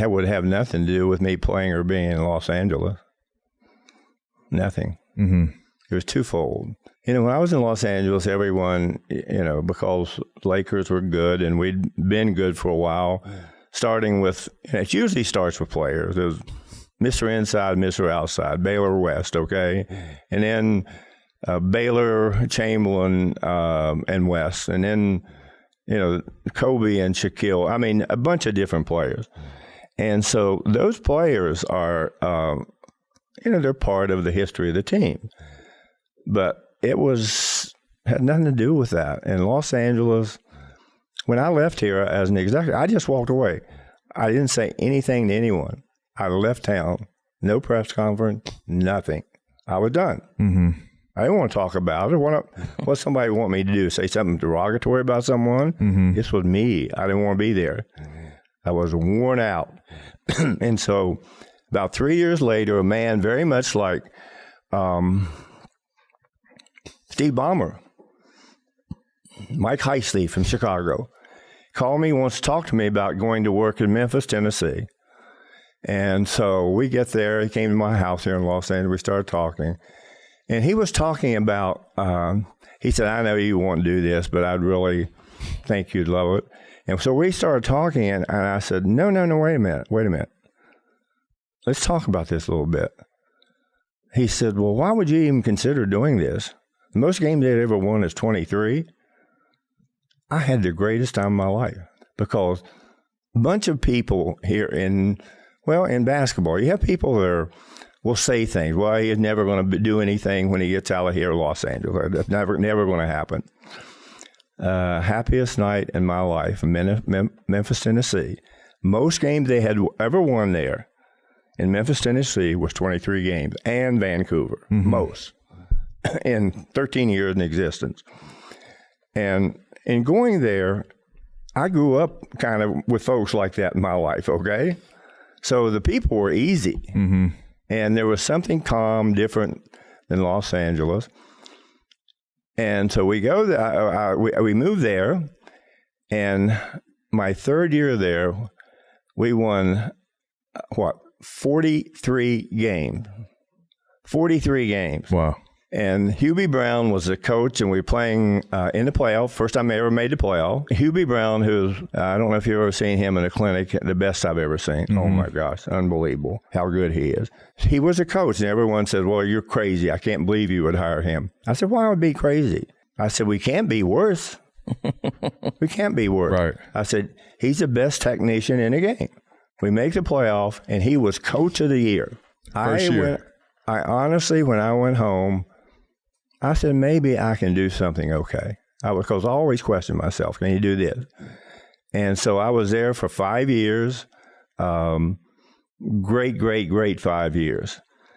it would have nothing to do with me playing or being in Los Angeles. Nothing. Mm-hmm. It was twofold. You know, when I was in Los Angeles, everyone, you know, because Lakers were good and we'd been good for a while, starting with, it usually starts with players. There's Mr. Inside, Mr. Outside, Baylor West, okay? And then Baylor, Chamberlain, and West. And then, you know, Kobe and Shaquille. I mean, a bunch of different players. And so those players are, you know, they're part of the history of the team. But it had nothing to do with that. In Los Angeles, when I left here as an executive, I just walked away. I didn't say anything to anyone. I left town, no press conference, nothing. I was done. Mm-hmm. I didn't want to talk about it. What somebody want me to do? Say something derogatory about someone? Mm-hmm. This was me. I didn't want to be there. I was worn out. And so about 3 years later, a man very much like Steve Ballmer, Mike Heisley from Chicago, called me, wants to talk to me about going to work in Memphis, Tennessee. And so we get there. He came to my house here in Los Angeles. We started talking. And he was talking about, he said, I know you want to do this, but I'd really think you'd love it. And so we started talking, and I said, no, wait a minute. Let's talk about this a little bit. He said, well, why would you even consider doing this? The most games they'd ever won is 23. I had the greatest time of my life because a bunch of people here in basketball, you have people that will say things. Well, he is never going to do anything when he gets out of here in Los Angeles. That's never going to happen. Happiest night in my life in Memphis, Tennessee. Most games they had ever won there in Memphis, Tennessee was 23 games, and Vancouver, most, in 13 years in existence. And in going there, I grew up kind of with folks like that in my life, okay? So the people were easy. Mm-hmm. And there was something calm, different than Los Angeles. And so we go there, we moved there, and my third year there, we won, 43 games. 43 games. Wow. And Hubie Brown was the coach, and we were playing in the playoff. First time I ever made the playoff. Hubie Brown, who's, I don't know if you've ever seen him in a clinic, the best I've ever seen. Mm-hmm. Oh, my gosh. Unbelievable how good he is. He was a coach, and everyone said, well, you're crazy. I can't believe you would hire him. I said, why would I be crazy? I said, we can't be worse. We can't be worse. Right. I said, he's the best technician in the game. We make the playoff, and he was coach of the year. First year. I honestly, when I went home, I said, maybe I can do something okay. Because I always question myself, can you do this? And so I was there for 5 years. Great 5 years.